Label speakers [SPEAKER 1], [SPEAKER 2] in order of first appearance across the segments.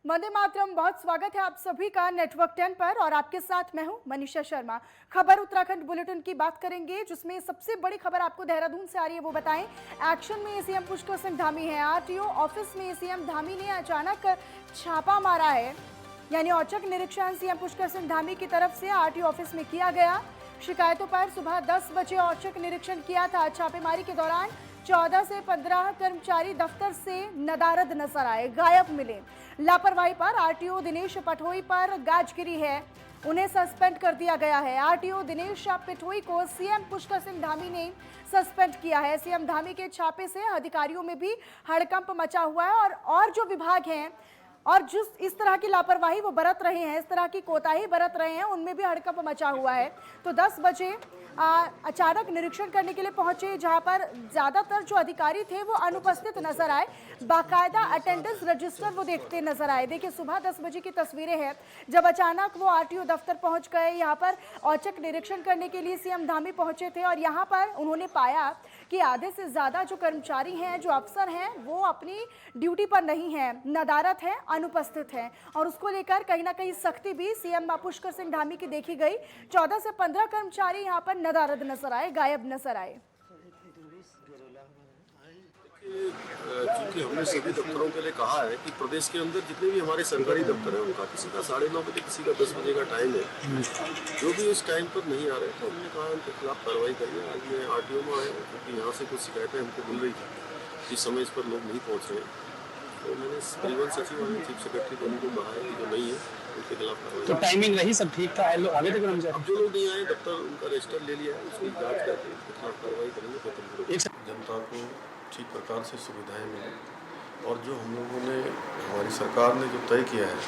[SPEAKER 1] वंदे मातरम। बहुत स्वागत है आप सभी का नेटवर्क 10 पर और आपके साथ मैं हूं मनीषा शर्मा। खबर उत्तराखंड बुलेटिन की बात करेंगे, जिसमें सबसे बड़ी खबर आपको देहरादून से आ रही है, वो बताएं। एक्शन में सीएम पुष्कर सिंह धामी है। आरटीओ ऑफिस में सीएम धामी ने अचानक छापा मारा है, यानी औचक निरीक्षण सीएम पुष्कर सिंह धामी की तरफ से आरटीओ ऑफिस में किया गया। शिकायतों पर सुबह 10 बजे औचक निरीक्षण किया था। छापेमारी के दौरान 14 से 15 कर्मचारी दफ्तर से नदारद नजर आए, गायब मिले। लापरवाही पर आरटीओ दिनेश पठोई पर गाज गिरी है, उन्हें सस्पेंड कर दिया गया है। आरटीओ दिनेश पठोई को सीएम पुष्कर सिंह धामी ने सस्पेंड किया है। सीएम धामी के छापे से अधिकारियों में भी हड़कंप मचा हुआ है और जो विभाग हैं और जिस इस तरह की लापरवाही वो बरत रहे हैं, इस तरह की कोताही बरत रहे हैं, उनमें भी हड़कंप मचा हुआ है। तो 10 बजे अचानक निरीक्षण करने के लिए पहुंचे, जहां पर ज्यादातर जो अधिकारी थे वो अनुपस्थित नजर आए। बाकायदा अटेंडेंस रजिस्टर वो देखते नजर आए। देखिए, सुबह 10 बजे की तस्वीरें हैं, जब अचानक वो आरटीओ दफ्तर पहुंच गए। यहाँ पर औचक निरीक्षण करने के लिए सीएम धामी पहुंचे थे और यहाँ पर उन्होंने पाया कि आधे से ज्यादा जो कर्मचारी हैं, जो अफसर हैं, वो अपनी ड्यूटी पर नहीं हैं, नदारत है, अनुपस्थित हैं और उसको लेकर कहीं ना कहीं सख्ती भी सीएम पुष्कर सिंह धामी की देखी गई। 14 से 15 कर्मचारी यहाँ पर नदारद नजर आए, गायब नजर आए।
[SPEAKER 2] चूंकि हमने सभी दफ्तरों के लिए कहा है कि प्रदेश के अंदर जितने भी हमारे सरकारी दफ्तर हैं, उनका किसी का 9:30 बजे, किसी का 10 बजे का टाइम है। जो भी उस टाइम पर नहीं आ रहे तो हमने कहा उनके खिलाफ कार्रवाई करिए। आज मैं आरटीओ में आया हूँ, क्योंकि यहाँ से कुछ शिकायतें हमको मिल रही थी कि समय इस पर लोग नहीं पहुँच रहे हैं। तो मैंने परिवहन सचिव और चीफ सेक्रेटरी दोनों को कहा है कि जो नहीं है उनके खिलाफ कार्रवाई।
[SPEAKER 3] तो टाइमिंग रही, सब ठीक था, आगे तक हम
[SPEAKER 2] अब जो लोग नहीं आए, दफ्तर उनका रजिस्टर ले लिया है, उसकी जाँच करके उनके खिलाफ कार्रवाई करेंगे। जनता को ठीक प्रकार से सुविधाएं मिलें और जो हम लोगों ने, हमारी सरकार ने जो तय किया है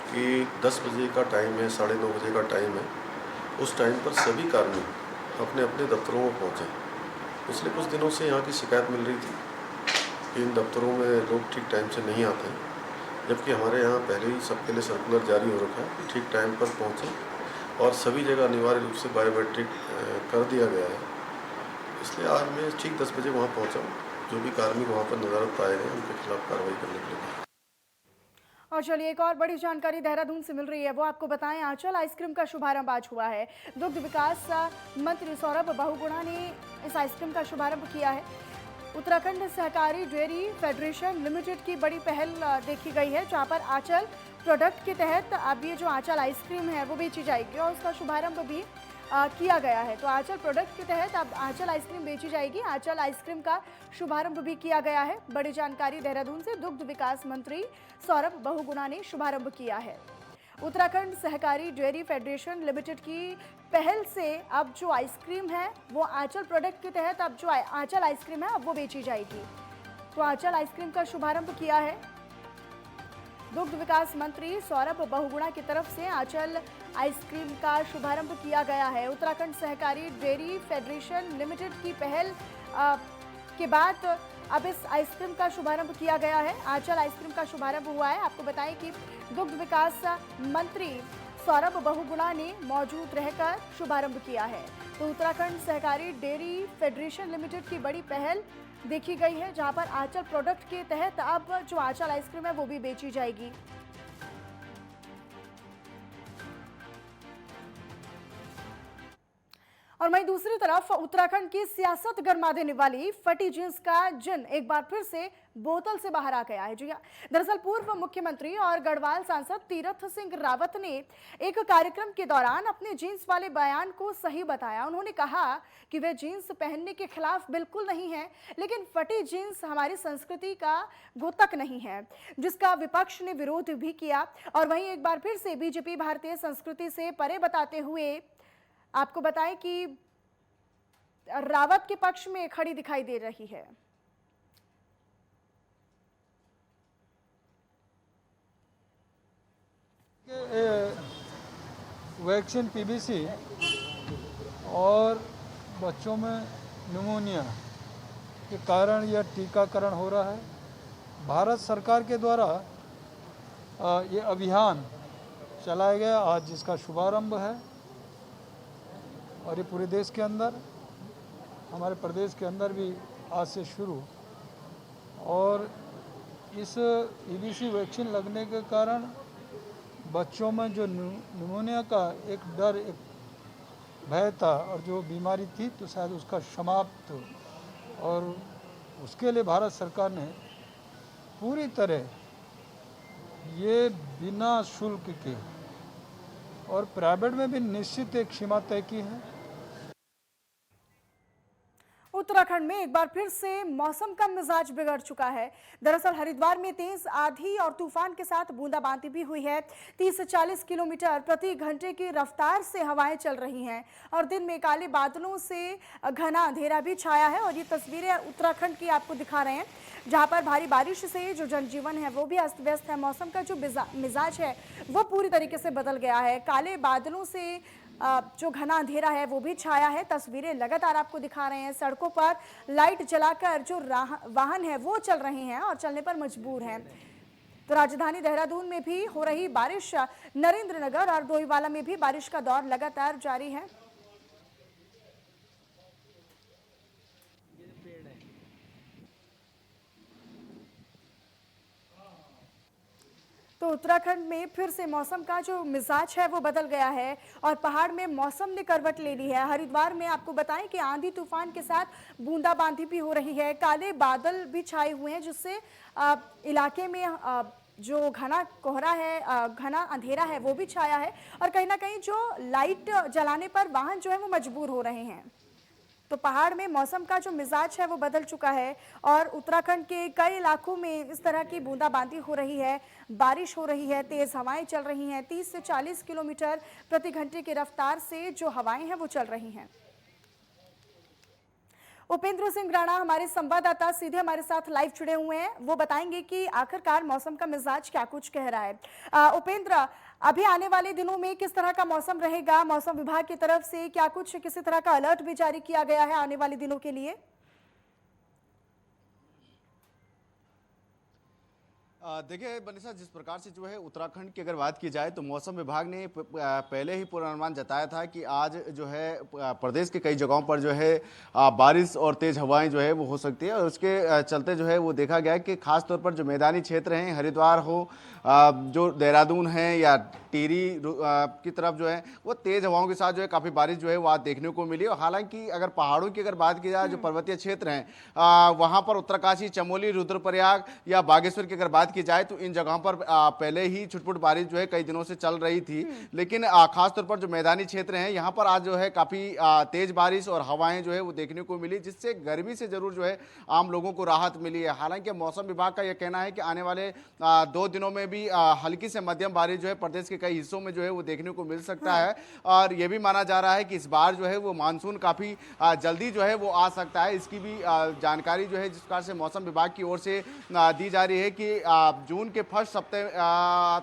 [SPEAKER 2] कि 10 बजे का टाइम है, 9:30 बजे का टाइम है, उस टाइम पर सभी कर्मी अपने अपने दफ्तरों में पहुँचें। पिछले कुछ दिनों से यहाँ की शिकायत मिल रही थी कि इन दफ्तरों में लोग ठीक टाइम से नहीं आते हैं, जबकि हमारे यहाँ पहले ही सबके लिए सर्कुलर जारी हो रखा है, ठीक टाइम पर पहुँचें और सभी जगह अनिवार्य रूप से बायोमेट्रिक कर दिया गया है। इसलिए आज मैं ठीक 10 बजे वहाँ पहुँचा हूँ। जो भी कार्मिक वहाँ पर नदारत पाए गए, उनके खिलाफ कार्रवाई करने के लिए।
[SPEAKER 1] और चलिए, एक और बड़ी जानकारी देहरादून से मिल रही है, वो आपको बताएं। आंचल आइसक्रीम का शुभारंभ आज हुआ है। दुग्ध विकास मंत्री सौरभ बहुगुणा ने इस आइसक्रीम का शुभारंभ किया है। उत्तराखंड सहकारी डेयरी फेडरेशन लिमिटेड की बड़ी पहल देखी गई है, जहाँ पर आंचल प्रोडक्ट के तहत अब ये जो आंचल आइसक्रीम है वो बेची जाएगी और उसका शुभारंभ भी किया गया है। तो आंचल प्रोडक्ट के तहत अब आंचल आइसक्रीम बेची जाएगी। आंचल आइसक्रीम का शुभारंभ भी किया गया है। बड़ी जानकारी देहरादून से दुग्ध विकास मंत्री सौरभ बहुगुणा ने शुभारंभ किया है। उत्तराखंड सहकारी डेयरी फेडरेशन लिमिटेड की पहल से अब जो आइसक्रीम है वो आंचल प्रोडक्ट के तहत अब जो आंचल आइसक्रीम है अब वो बेची जाएगी। तो आंचल आइसक्रीम का शुभारंभ किया है दुग्ध विकास मंत्री सौरभ बहुगुणा की तरफ से। आंचल आइसक्रीम का शुभारंभ किया गया है। उत्तराखंड सहकारी डेयरी फेडरेशन लिमिटेड की पहल के बाद अब इस आइसक्रीम का शुभारंभ किया गया है। आंचल आइसक्रीम का शुभारंभ हुआ है। आपको बताएं कि दुग्ध विकास मंत्री सौरभ बहुगुणा ने मौजूद रहकर शुभारंभ किया है। तो उत्तराखंड सहकारी डेयरी फेडरेशन लिमिटेड की बड़ी पहल देखी गई है, जहां पर आंचल प्रोडक्ट के तहत अब जो आंचल आइसक्रीम है वो भी बेची जाएगी। और वहीं दूसरी तरफ उत्तराखंड की सियासत गरमा देने वाली फटी जींस का जिन एक बार फिर से बोतल से बाहर आ गया है। जी, दरअसल पूर्व मुख्यमंत्री और गढ़वाल सांसद तीरथ सिंह रावत ने एक कार्यक्रम के दौरान अपने जींस वाले बयान को सही बताया। उन्होंने कहा कि वे जींस पहनने के खिलाफ बिल्कुल नहीं है, लेकिन फटी जींस हमारी संस्कृति का द्योतक नहीं है, जिसका विपक्ष ने विरोध भी किया। और वहीं एक बार फिर से बीजेपी भारतीय संस्कृति से परे बताते हुए आपको बताएं कि रावत के पक्ष में खड़ी दिखाई दे रही है।
[SPEAKER 4] वैक्सीन पीबीसी और बच्चों में निमोनिया के कारण यह टीकाकरण हो रहा है। भारत सरकार के द्वारा ये अभियान चलाया गया, आज जिसका शुभारंभ है और ये पूरे देश के अंदर, हमारे प्रदेश के अंदर भी आज से शुरू। और इस ईबीसी वैक्सीन लगने के कारण बच्चों में जो निमोनिया का एक डर, एक भय था और जो बीमारी थी तो शायद उसका समाप्त हो, और उसके लिए भारत सरकार ने पूरी तरह ये बिना शुल्क के और प्राइवेट में भी निश्चित एक सीमा तय की है।
[SPEAKER 1] उत्तराखंड में एक बार फिर से मौसम का मिजाज बिगड़ चुका है। दरअसल हरिद्वार में तेज आंधी और तूफान के साथ बूंदाबांदी भी हुई है। 30 से 40 किलोमीटर प्रति घंटे की रफ्तार से हवाएं चल रही हैं और दिन में काले बादलों से घना अंधेरा भी छाया है। और ये तस्वीरें उत्तराखंड की आपको दिखा रहे हैं, जहां पर भारी बारिश से जो जनजीवन है वो भी अस्त व्यस्त है। मौसम का जो मिजाज है वो पूरी तरीके से बदल गया है। काले बादलों से जो घना अंधेरा है वो भी छाया है। तस्वीरें लगातार आपको दिखा रहे हैं। सड़कों पर लाइट जलाकर जो वाहन है वो चल रहे हैं और चलने पर मजबूर हैं। तो राजधानी देहरादून में भी हो रही बारिश, नरेंद्रनगर और डोईवाला में भी बारिश का दौर लगातार जारी है। तो उत्तराखंड में फिर से मौसम का जो मिजाज है वो बदल गया है और पहाड़ में मौसम ने करवट ले ली है। हरिद्वार में आपको बताएं कि आंधी तूफान के साथ बूंदाबांदी भी हो रही है। काले बादल भी छाए हुए हैं, जिससे इलाके में जो घना कोहरा है, घना अंधेरा है वो भी छाया है और कहीं ना कहीं जो लाइट जलाने पर वाहन जो है वो मजबूर हो रहे हैं। तो पहाड़ में मौसम का जो मिजाज है वो बदल चुका है और उत्तराखंड के कई इलाकों में इस तरह की बूंदाबांदी हो रही है, बारिश हो रही है, तेज हवाएं चल रही हैं। 30 से 40 किलोमीटर प्रति घंटे की रफ्तार से जो हवाएं हैं वो चल रही हैं। उपेंद्र सिंह राणा हमारे संवाददाता सीधे हमारे साथ लाइव जुड़े हुए हैं। वो बताएंगे कि आखिरकार मौसम का मिजाज क्या कुछ कह रहा है। उपेंद्र, अभी आने वाले दिनों में किस तरह का मौसम रहेगा? मौसम विभाग की तरफ से क्या कुछ किसी तरह का अलर्ट भी जारी किया गया है आने वाले दिनों के लिए?
[SPEAKER 5] देखिए मनीषा, जिस प्रकार से जो है उत्तराखंड की अगर बात की जाए तो मौसम विभाग ने पहले ही पूर्वानुमान जताया था कि आज जो है प्रदेश के कई जगहों पर जो है बारिश और तेज हवाएं जो है वो हो सकती है और उसके चलते जो है वो देखा गया कि खास तौर पर जो मैदानी क्षेत्र हैं, हरिद्वार हो, जो देहरादून है या टिहरी की तरफ जो है वो तेज हवाओं के साथ जो है काफ़ी बारिश जो है वो आज देखने को मिली। और हालांकि अगर पहाड़ों की अगर बात की जाए, जो पर्वतीय क्षेत्र हैं वहाँ पर उत्तरकाशी, चमोली, रुद्रप्रयाग या बागेश्वर की अगर बात की जाए तो इन जगहों पर पहले ही छुटपुट बारिश जो है कई दिनों से चल रही थी। लेकिन खासतौर पर जो मैदानी क्षेत्र हैं यहाँ पर आज जो है काफ़ी तेज बारिश और हवाएं जो है वो देखने को मिली, जिससे गर्मी से जरूर जो है आम लोगों को राहत मिली है। हालांकि मौसम विभाग का यह कहना है कि आने वाले 2 दिनों में भी हल्की से मध्यम बारिश जो है प्रदेश के कई हिस्सों में जो है वो देखने को मिल सकता है। और यह भी माना जा रहा है कि इस बार जो है वो मानसून काफ़ी जल्दी जो है वो आ सकता है। इसकी भी जानकारी जो है जिस प्रकार से मौसम विभाग की ओर से दी जा रही है कि जून के फर्स्ट हफ्ते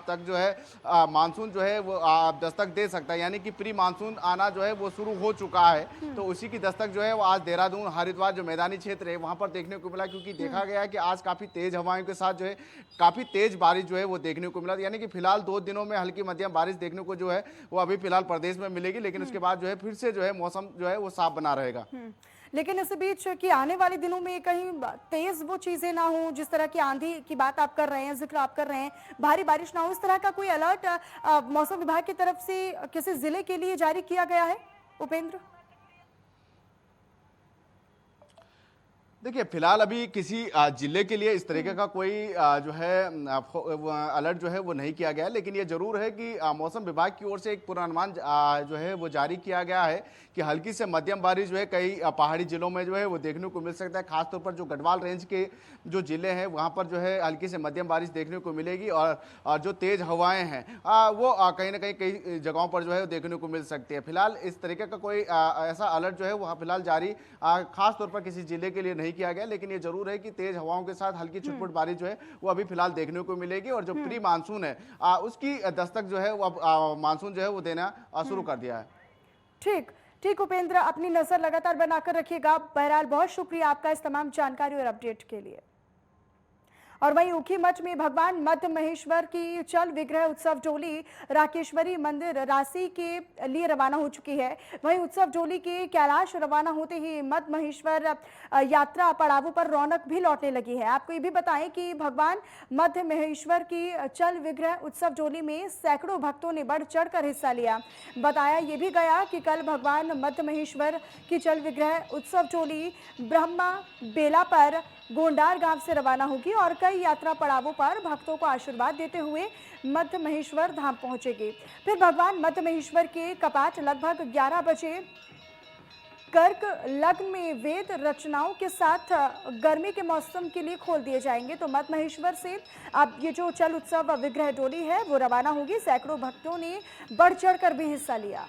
[SPEAKER 5] तक जो है मानसून जो है वो दस्तक दे सकता है, यानी कि प्री मानसून आना जो है वो शुरू हो चुका है। तो उसी की दस्तक जो है वो आज देहरादून, हरिद्वार जो मैदानी क्षेत्र है वहाँ पर देखने को मिला, क्योंकि देखा गया कि आज काफ़ी तेज हवाओं के साथ जो है काफ़ी तेज बारिश जो है वो देखने को मिला। यानी कि फिलहाल 2 दिनों में हल्की मध्यम बारिश देखने को जो है वो अभी फिलहाल प्रदेश में मिलेगी, लेकिन उसके बाद जो है फिर से जो है मौसम जो है वो साफ बना रहेगा।
[SPEAKER 1] लेकिन इस बीच कि आने वाले दिनों में कहीं तेज वो चीजें ना हो, जिस तरह की आंधी की बात आप कर रहे हैं, जिक्र आप कर रहे हैं, भारी बारिश ना हो, इस तरह का कोई अलर्ट मौसम विभाग की तरफ से किसी जिले के लिए जारी किया गया है उपेंद्र?
[SPEAKER 5] देखिए फिलहाल अभी किसी जिले के लिए इस तरीके का कोई जो है अलर्ट जो है वो नहीं किया गया है, लेकिन ये जरूर है कि मौसम विभाग की ओर से एक पूर्वानुमान जो है वो जारी किया गया है कि हल्की से मध्यम बारिश जो है कई पहाड़ी जिलों में जो है वो देखने को मिल सकता है। खासतौर पर जो गढ़वाल रेंज के जो जिले हैं वहाँ पर जो है हल्की से मध्यम बारिश देखने को मिलेगी और जो तेज हवाएं हैं वो कहीं ना कहीं कई जगहों पर जो है देखने को मिल सकती है। फिलहाल इस तरीके का कोई ऐसा अलर्ट जो है वहाँ फिलहाल जारी खास तौर पर किसी जिले के लिए नहीं किया गया, लेकिन ये जरूर है कि तेज हवाओं के साथ हल्की छुटपुट बारिश जो है वो अभी फिलहाल देखने को मिलेगी। और जो प्री मानसून है उसकी दस्तक जो है वो अब मानसून जो है वो देना शुरू कर दिया है।
[SPEAKER 1] ठीक ठीक उपेंद्र, अपनी नजर लगातार बनाकर रखिएगा। बहरहाल बहुत शुक्रिया आपका इस तमाम जानकारी और अपडेट के लिए। और वहीं ऊखीमठ में भगवान मध्य महेश्वर की चल विग्रह उत्सव डोली राकेश्वरी मंदिर राशि के लिए रवाना हो चुकी है। वहीं उत्सव डोली के कैलाश रवाना होते ही मध्य महेश्वर यात्रा पड़ावों पर रौनक भी लौटने लगी है। आपको ये भी बताएं कि भगवान मध्य महेश्वर की चल विग्रह उत्सव डोली में सैकड़ों भक्तों ने बढ़ चढ़कर हिस्सा लिया। बताया ये भी गया कि कल भगवान मध्य महेश्वर की चल विग्रह उत्सव डोली ब्रह्मा बेला पर गोंडार गांव से रवाना होगी और कई यात्रा पड़ावों पर भक्तों को आशीर्वाद देते हुए मध्य महेश्वर धाम पहुंचेगी। फिर भगवान मध्य महेश्वर के कपाट लगभग 11 बजे कर्क लग्न में वेद रचनाओं के साथ गर्मी के मौसम के लिए खोल दिए जाएंगे। तो मध्य महेश्वर से अब ये जो चल उत्सव विग्रह डोली है वो रवाना होगी। सैकड़ों भक्तों ने बढ़ चढ़कर भी हिस्सा लिया।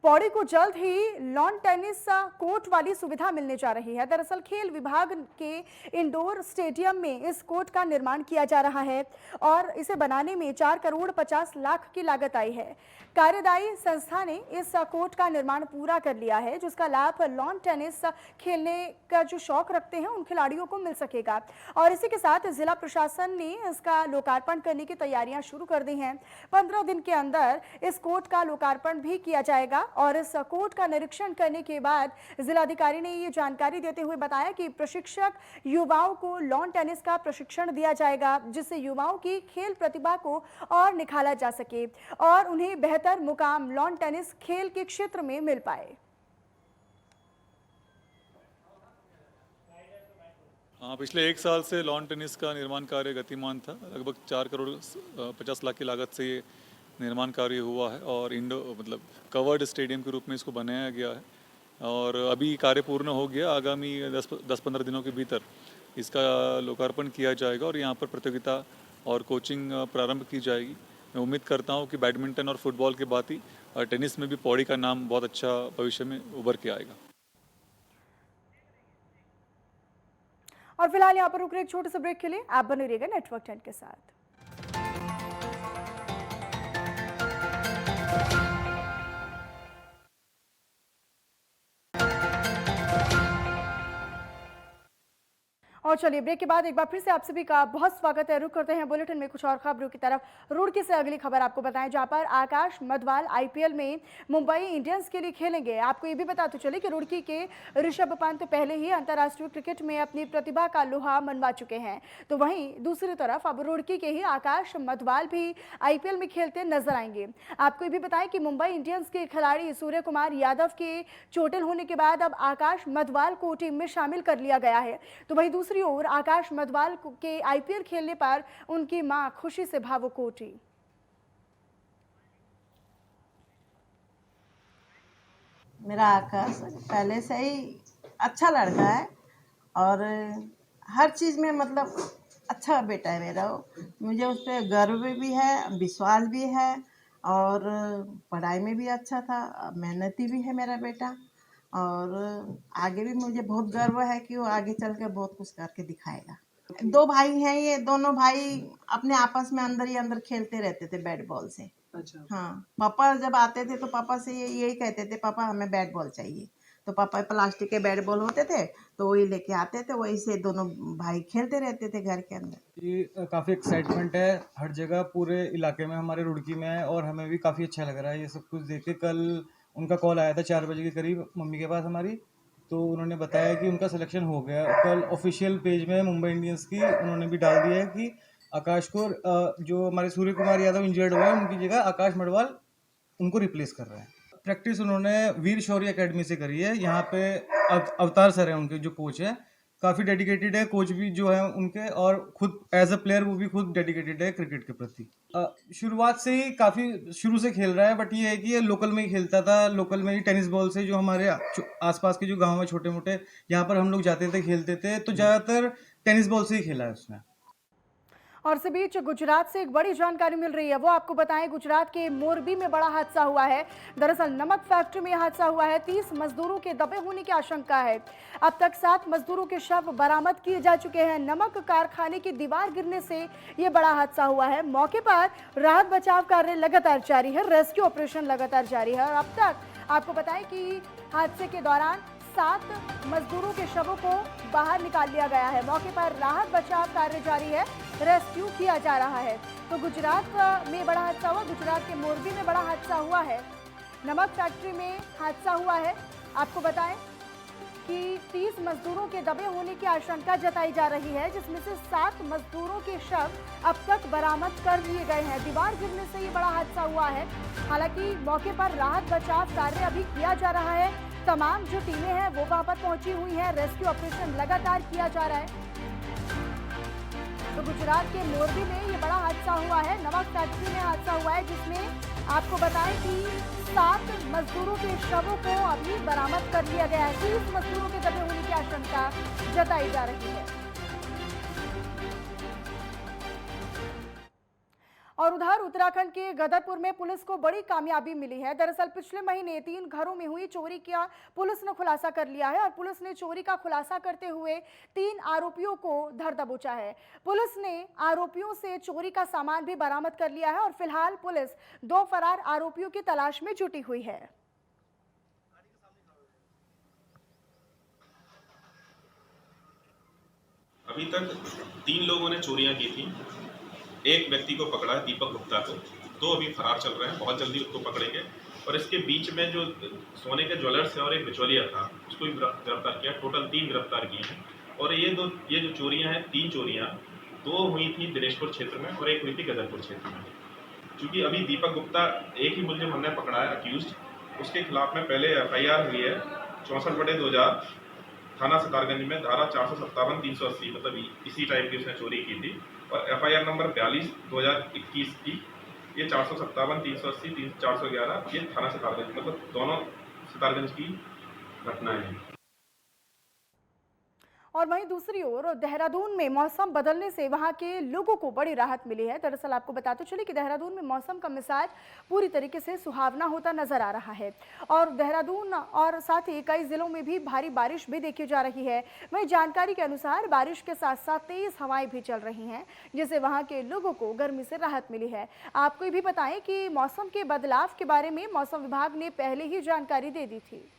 [SPEAKER 1] पौड़ी को जल्द ही लॉन टेनिस कोर्ट वाली सुविधा मिलने जा रही है। दरअसल खेल विभाग के इंडोर स्टेडियम में इस कोर्ट का निर्माण किया जा रहा है और इसे बनाने में 4 करोड़ 50 लाख की लागत आई है। कार्यदायी संस्था ने इस कोर्ट का निर्माण पूरा कर लिया है, जिसका लाभ लॉन टेनिस खेलने का जो शौक रखते हैं उन खिलाड़ियों को मिल सकेगा। और इसी के साथ जिला प्रशासन ने इसका लोकार्पण करने की तैयारियां शुरू कर दी हैं। 15 दिन के अंदर इस कोर्ट का लोकार्पण भी किया जाएगा और इस कोर्ट का निरीक्षण करने के बाद जिलाधिकारी ने ये जानकारी देते हुए बताया कि प्रशिक्षक युवाओं को लॉन टेनिस का प्रशिक्षण दिया जाएगा, जिससे युवाओं की खेल प्रतिभा को और निखारा जा सके और उन्हें बेहतर मुकाम लॉन टेनिस खेल के क्षेत्र में मिल पाए।
[SPEAKER 6] हाँ, पिछले 1 साल से लॉन टेनिस का निर्माण कार्य गतिमान था। लगभग 4 करोड़ 50 लाख की लागत से ये निर्माण कार्य हुआ है और मतलब कवर्ड स्टेडियम के रूप में इसको बनाया गया है और अभी कार्य पूर्ण हो गया। आगामी 10-15 दिनों के भीतर इसका लोकार्पण किया जाएगा और यहाँ पर प्रतियोगिता और कोचिंग प्रारंभ की जाएगी। मैं उम्मीद करता हूँ कि बैडमिंटन और फुटबॉल के बाद ही टेनिस में भी पौड़ी का नाम बहुत अच्छा भविष्य में उभर के आएगा।
[SPEAKER 1] और फिलहाल यहाँ पर रुक रहे एक छोटे से ब्रेक के लिए। आप बने रहिएगा नेटवर्क 10 के साथ। और चलिए ब्रेक के बाद एक बार फिर से आप सभी का बहुत स्वागत है। रुक करते हैं बुलेटिन में कुछ और खबरों की तरफ। रुड़की से अगली खबर आपको बताएं, जहां पर आकाश मधवाल आईपीएल में मुंबई इंडियंस के लिए खेलेंगे। आपको ये भी बताते चले कि रुड़की के ऋषभ पंत पहले ही अंतर्राष्ट्रीय क्रिकेट में अपनी प्रतिभा का लोहा मनवा चुके हैं। तो वहीं दूसरी तरफ अब रुड़की के ही आकाश मधवाल भी आईपीएल में खेलते नजर आएंगे। आपको ये भी बताएं कि मुंबई इंडियंस के खिलाड़ी सूर्य कुमार यादव के चोटिल होने के बाद अब आकाश मधवाल को टीम में शामिल कर लिया गया है। तो वहीं दूसरी ओर आकाश मधवाल के आईपीएल खेलने पर उनकी मां खुशी से भावुक हो उठी।
[SPEAKER 7] मेरा आकाश पहले से ही अच्छा लड़का है और हर चीज़ में मतलब अच्छा बेटा है मेरा। मुझे उस पर गर्व भी है, विश्वास भी है और पढ़ाई में भी अच्छा था, मेहनती भी है मेरा बेटा। और आगे भी मुझे बहुत गर्व है कि वो आगे चल कर बहुत कुछ करके दिखाएगा। 2 भाई हैं, ये दोनों भाई अपने आपस में अंदर ही अंदर खेलते रहते थे बैट बॉल से।
[SPEAKER 3] अच्छा।
[SPEAKER 7] हाँ, पापा जब आते थे तो पापा से यही कहते थे, पापा हमें बैट बॉल चाहिए। तो पापा प्लास्टिक के बैट बॉल होते थे तो वही लेके आते थे, वही से दोनों भाई खेलते रहते थे घर के अंदर।
[SPEAKER 8] ये काफ़ी एक्साइटमेंट है हर जगह, पूरे इलाके में, हमारे रुड़की में है और हमें भी काफ़ी अच्छा लग रहा है ये सब कुछ देख के। कल उनका कॉल आया था 4 बजे के करीब मम्मी के पास हमारी, तो उन्होंने बताया कि उनका सिलेक्शन हो गया। कल ऑफिशियल पेज में मुंबई इंडियंस की उन्होंने भी डाल दिया है कि आकाश को जो हमारे सूर्य कुमार यादव इंजर्ड हुआ है उनकी जगह आकाश मडवाल उनको रिप्लेस कर रहे हैं। प्रैक्टिस उन्होंने वीर शौर्य एकेडमी से करी है। यहाँ पे अवतार सर हैं उनके जो कोच हैं, काफ़ी डेडिकेटेड है कोच भी जो है उनके, और खुद एज अ प्लेयर वो भी खुद डेडिकेटेड है क्रिकेट के प्रति। शुरुआत से ही काफ़ी शुरू से खेल रहा है, बट ये है कि ये लोकल में ही खेलता था, लोकल में ही टेनिस बॉल से, जो हमारे आसपास के जो गांव में छोटे मोटे यहाँ पर हम लोग जाते थे खेलते थे, तो ज़्यादातर टेनिस बॉल से ही खेला है उसने।
[SPEAKER 1] और इस बीच गुजरात से एक बड़ी जानकारी मिल रही है, वो आपको बताएं। गुजरात के मोरबी में बड़ा हादसा हुआ है। दरअसल नमक फैक्ट्री में हादसा हुआ है। 30 मजदूरों के दबे होने की आशंका है। अब तक 7 मजदूरों के शव बरामद किए जा चुके हैं। नमक कारखाने की दीवार गिरने से ये बड़ा हादसा हुआ है। मौके पर राहत बचाव कार्य लगातार जारी है, रेस्क्यू ऑपरेशन लगातार जारी है और अब तक आपको बताएं कि हादसे के दौरान 7 मजदूरों के शवों को बाहर निकाल लिया गया है। मौके पर राहत बचाव कार्य जारी है, रेस्क्यू किया जा रहा है। तो गुजरात में बड़ा हादसा हुआ, गुजरात के मोरबी में बड़ा हादसा हुआ है। नमक फैक्ट्री में हादसा हुआ है। आपको बताएं कि 30 मजदूरों के दबे होने की आशंका जताई जा रही है, जिसमें से 7 मजदूरों के शव अब तक बरामद कर लिए गए हैं। दीवार गिरने से ये बड़ा हादसा हुआ है। हालांकि मौके पर राहत बचाव कार्य अभी किया जा रहा है। तमाम जो टीमें हैं वो वहां पर पहुंची हुई हैं। रेस्क्यू ऑपरेशन लगातार किया जा रहा है। तो गुजरात के मोरबी में ये बड़ा हादसा हुआ है। नमक फैक्ट्री में हादसा हुआ है, जिसमें आपको बताएं कि 7 मजदूरों के शवों को अभी बरामद कर लिया गया है। 30 मजदूरों के दबे होने की आशंका जताई जा रही है। और उधर उत्तराखंड के गदरपुर में पुलिस को बड़ी कामयाबी मिली है। दरअसल पिछले महीने 3 घरों में हुई चोरी का पुलिस ने खुलासा कर लिया है और पुलिस ने चोरी का खुलासा करते हुए 3 आरोपियों को धर दबोचा है। पुलिस ने आरोपियों से चोरी का सामान भी बरामद कर लिया है और फिलहाल पुलिस 2 फरार आरोपियों की तलाश में जुटी हुई है।
[SPEAKER 9] अभी तक 3 लोगों ने चोरियां की थी। एक व्यक्ति को पकड़ा है, दीपक गुप्ता को। 2 अभी फरार चल रहे हैं, बहुत जल्दी उसको पकड़ेंगे। और इसके बीच में जो सोने के ज्वेलर्स है और एक बिचौलिया था, उसको भी गिरफ्तार किया। टोटल 3 गिरफ्तार किए हैं। और ये जो चोरियां हैं, 3 चोरियां, 2 हुई थी दिनेशपुर क्षेत्र में और एक हुई थी गदरपुर क्षेत्र में। क्योंकि अभी दीपक गुप्ता एक ही मुलजिम हमने पकड़ा है, अक्यूज। उसके खिलाफ में पहले FIR हुई है 64/2000 थाना सितारगंज में, धारा 457 380, मतलब इसी टाइप की उसने चोरी की थी। और FIR नंबर 42/2021 की, ये 457 380 411, ये थाना सितारगंज, मतलब दोनों सितारगंज की घटनाएं हैं।
[SPEAKER 1] और वहीं दूसरी ओर देहरादून में मौसम बदलने से वहां के लोगों को बड़ी राहत मिली है। दरअसल आपको बताते चले कि देहरादून में मौसम का मिजाज पूरी तरीके से सुहावना होता नजर आ रहा है और देहरादून और साथ ही कई जिलों में भी भारी बारिश भी देखी जा रही है। वहीं जानकारी के अनुसार बारिश के साथ साथ तेज हवाएं भी चल रही हैं, जिससे वहां के लोगों को गर्मी से राहत मिली है। आपको ये भी बताएं कि मौसम के बदलाव के बारे में मौसम विभाग ने पहले ही जानकारी दे दी थी।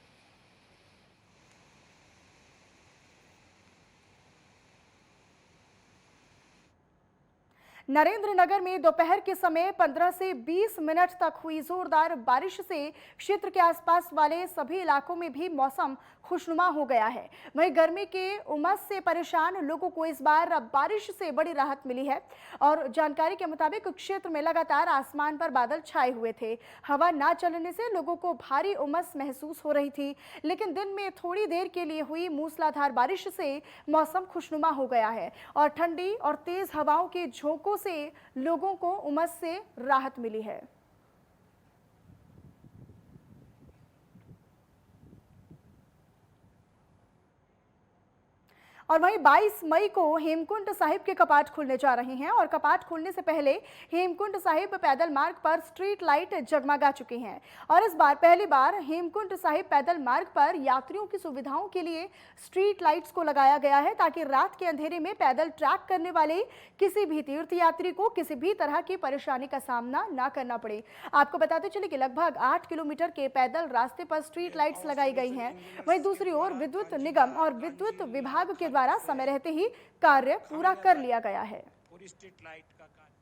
[SPEAKER 1] नरेंद्रनगर में दोपहर के समय 15 से 20 मिनट तक हुई जोरदार बारिश से क्षेत्र के आसपास वाले सभी इलाकों में भी मौसम खुशनुमा हो गया है। वहीं गर्मी के उमस से परेशान लोगों को इस बार बारिश से बड़ी राहत मिली है और जानकारी के मुताबिक क्षेत्र में लगातार आसमान पर बादल छाए हुए थे। हवा ना चलने से लोगों को भारी उमस महसूस हो रही थी, लेकिन दिन में थोड़ी देर के लिए हुई मूसलाधार बारिश से मौसम खुशनुमा हो गया है और ठंडी और तेज हवाओं के झोंकों से लोगों को उमस से राहत मिली है। और वहीं 22 मई को हेमकुंड साहिब के कपाट खुलने जा रहे हैं और कपाट खुलने से पहले हेमकुंड साहिब पैदल मार्ग पर स्ट्रीट लाइट जगमगा चुकी हैं और इस बार पहली बार हेमकुंड साहिब पैदल मार्ग पर यात्रियों की सुविधाओं के लिए स्ट्रीट लाइट्स को लगाया गया है, ताकि रात के अंधेरे में पैदल ट्रैक करने वाले किसी भी तीर्थ यात्री को किसी भी तरह की परेशानी का सामना ना करना पड़े। आपको बताते चले कि लगभग 8 किलोमीटर के पैदल रास्ते पर स्ट्रीट लाइट्स लगाई गई हैं। वहीं दूसरी ओर विद्युत निगम और विद्युत विभाग के द्वारा समय रहते ही कार्य पूरा कर लिया गया है।
[SPEAKER 3] पूरी स्ट्रीट लाइट का कार्य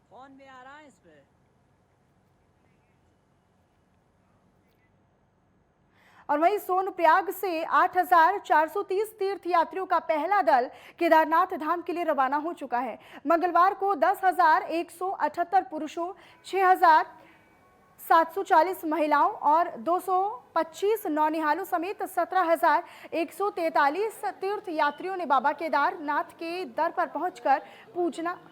[SPEAKER 3] फोन में आ रहा है इस पे।
[SPEAKER 1] और वहीं सोनप्रयाग से 8,430 तीर्थ यात्रियों का पहला दल केदारनाथ धाम के लिए रवाना हो चुका है। मंगलवार को 10,178 पुरुषों, 6,740 महिलाओं और 225 नौनिहालों समेत 17,143 तीर्थ यात्रियों ने बाबा केदारनाथ के दर पर पहुंचकर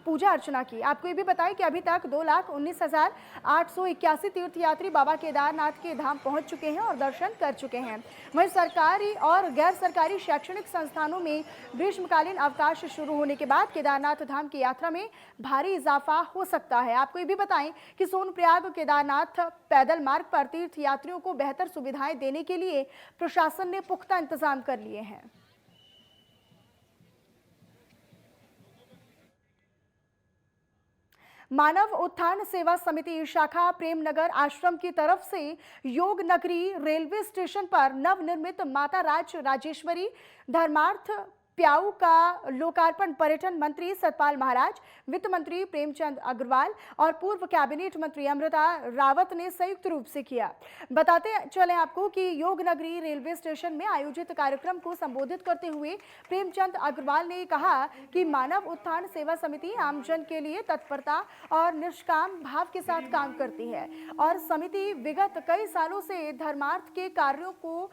[SPEAKER 1] पूजा अर्चना की। आपको ये भी बताएं कि अभी तक 2,19,881 तीर्थ यात्री बाबा केदारनाथ के धाम पहुंच चुके हैं और दर्शन कर चुके हैं। वहीं सरकारी और गैर सरकारी शैक्षणिक संस्थानों में ग्रीष्मकालीन अवकाश शुरू होने के बाद केदारनाथ धाम की यात्रा में भारी इजाफा हो सकता है। आपको ये भी बताएं कि सोनप्रयाग केदारनाथ पैदल मार्ग पर तीर्थ यात्रियों को बेहतर सुविधाएं देने के लिए प्रशासन ने पुख्ता इंतजाम कर लिए हैं। मानव उत्थान सेवा समिति शाखा प्रेमनगर आश्रम की तरफ से योग नगरी रेलवे स्टेशन पर नवनिर्मित माता राजेश्वरी धर्मार्थ प्याऊ का लोकार्पण पर्यटन मंत्री सतपाल महाराज, वित्त मंत्री प्रेमचंद अग्रवाल और पूर्व कैबिनेट मंत्री अमृता रावत ने संयुक्त रूप से किया। बताते चले आपको कि योग नगरी रेलवे स्टेशन में आयोजित कार्यक्रम को संबोधित करते हुए प्रेमचंद अग्रवाल ने कहा कि मानव उत्थान सेवा समिति आमजन के लिए तत्परता और निष्काम भाव के साथ काम करती है और समिति विगत कई सालों से धर्मार्थ के कार्यों को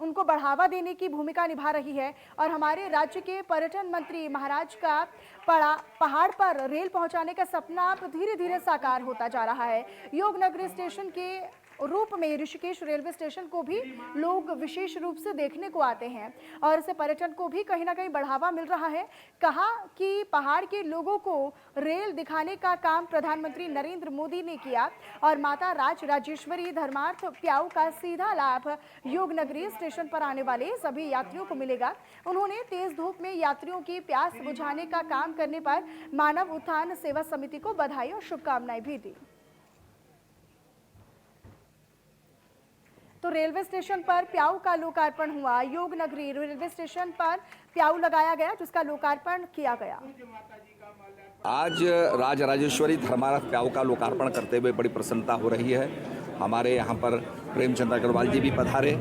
[SPEAKER 1] उनको बढ़ावा देने की भूमिका निभा रही है और हमारे राज्य के पर्यटन मंत्री महाराज का पहाड़ पर रेल पहुंचाने का सपना अब धीरे धीरे साकार होता जा रहा है। योग नगरी स्टेशन के रूप में ऋषिकेश रेलवे स्टेशन को भी लोग विशेष रूप से देखने को आते हैं और इससे पर्यटन को भी कहीं ना कहीं बढ़ावा मिल रहा है। कहा कि पहाड़ के लोगों को रेल दिखाने का काम प्रधानमंत्री नरेंद्र मोदी ने किया और माता राजेश्वरी धर्मार्थ प्याऊ का सीधा लाभ योग नगरी स्टेशन पर आने वाले सभी यात्रियों को मिलेगा। उन्होंने तेज धूप में यात्रियों की प्यास बुझाने का काम करने पर मानव उत्थान सेवा समिति को बधाई और शुभकामनाएं भी दी। तो रेलवे स्टेशन पर प्याऊ का लोकार्पण हुआ। योग नगरी रेलवे स्टेशन पर प्याऊ लगाया गया जिसका लोकार्पण किया गया।
[SPEAKER 10] आज राजेश्वरी धर्मार्थ प्याऊ का लोकार्पण करते हुए बड़ी प्रसन्नता हो रही है। हमारे यहाँ पर प्रेमचंद अग्रवाल जी भी पधारे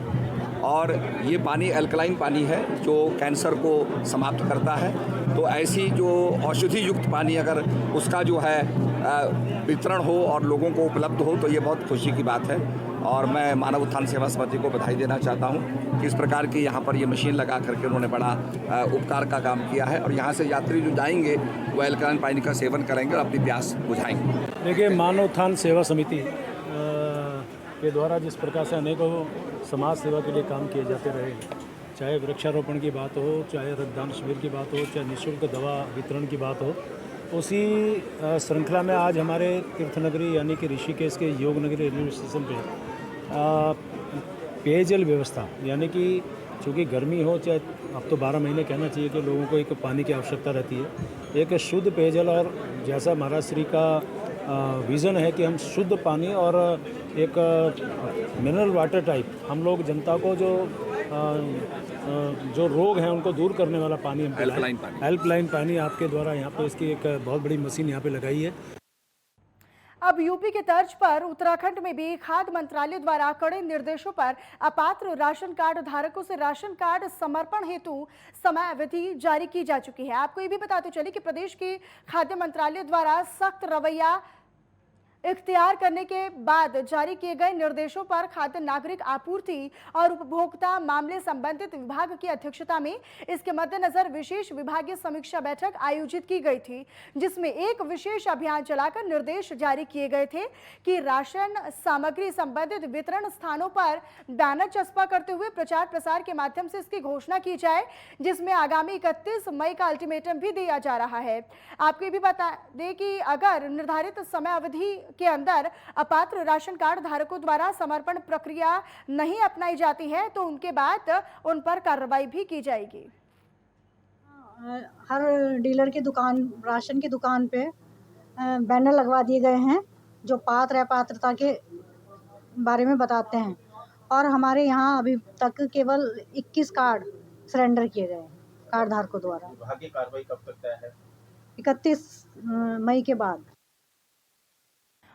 [SPEAKER 10] और ये पानी अल्कलाइन पानी है जो कैंसर को समाप्त करता है। तो ऐसी जो औषधि युक्त पानी अगर उसका जो है वितरण हो और लोगों को उपलब्ध हो तो ये बहुत खुशी की बात है और मैं मानव उत्थान सेवा समिति को बधाई देना चाहता हूँ कि इस प्रकार की यहाँ पर ये मशीन लगा करके उन्होंने बड़ा उपकार का काम किया है और यहाँ से यात्री जो जाएंगे वो अल्कलाइन पानी का सेवन करेंगे और अपनी प्यास बुझाएंगे।
[SPEAKER 11] देखिए, मानव उत्थान सेवा समिति के द्वारा जिस प्रकार से अनेकों समाज सेवा के लिए काम किए जाते रहे, चाहे वृक्षारोपण की बात हो, चाहे रक्तदान शिविर की बात हो, चाहे निःशुल्क दवा वितरण की बात हो, उसी श्रृंखला में आज हमारे तीर्थनगरी यानी कि ऋषिकेश के योग नगरी रेलवे स्टेशन पे पेयजल व्यवस्था यानी कि चूँकि गर्मी हो चाहे अब तो 12 महीने कहना चाहिए कि लोगों को एक पानी की आवश्यकता रहती है। एक शुद्ध पेयजल और जैसा महाराज श्री का विज़न है कि हम शुद्ध पानी और एक मिनरल वाटर टाइप हम लोग जनता को जो रोग हैं उनको दूर करने वाला पानी हम हेल्पलाइन पानी आपके द्वारा यहाँ पे इसकी एक बहुत बड़ी मशीन यहाँ पे लगाई है।
[SPEAKER 1] अब यूपी के तर्ज पर उत्तराखंड में भी खाद्य मंत्रालय द्वारा कड़े निर्देशों पर अपात्र राशन कार्ड धारकों से राशन कार्ड समर्पण हेतु समय अवधि जारी की जा चुकी है। आपको ये भी बताते चले कि प्रदेश के खाद्य मंत्रालय द्वारा सख्त रवैया इख्तियार करने के बाद जारी किए गए निर्देशों पर खाद्य नागरिक आपूर्ति और उपभोक्ता मामले संबंधित विभाग की अध्यक्षता में इसके मद्देनजर विशेष विभागीय समीक्षा बैठक आयोजित की गई थी, जिसमें एक विशेष अभियान चलाकर निर्देश जारी किए गए थे कि राशन सामग्री संबंधित वितरण स्थानों पर बैनर चस्पा करते हुए प्रचार प्रसार के माध्यम से इसकी घोषणा की जाए, जिसमें आगामी 31 मई का अल्टीमेटम भी दिया जा रहा है। आपको भी बता दें कि अगर निर्धारित समय अवधि के अंदर अपात्र राशन कार्ड धारकों द्वारा समर्पण प्रक्रिया नहीं अपनाई जाती है तो उनके बाद उन पर कार्रवाई भी की जाएगी।
[SPEAKER 12] हर डीलर की दुकान, राशन की दुकान पे बैनर लगवा दिए गए हैं जो पात्र अपात्रता के बारे में बताते हैं और हमारे यहाँ अभी तक केवल 21 कार्ड सरेंडर किए गए हैं कार्ड धारकों द्वारा।
[SPEAKER 9] विभागीय कार्रवाई कब तक तय है?
[SPEAKER 12] 31 मई के बाद।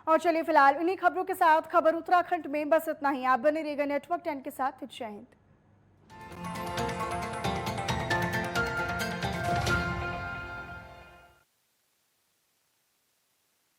[SPEAKER 1] और चलिए फिलहाल इन्हीं खबरों के साथ खबर उत्तराखंड में बस इतना ही। आप बने रहिएगा नेटवर्क 10 के साथ। जय हिंद।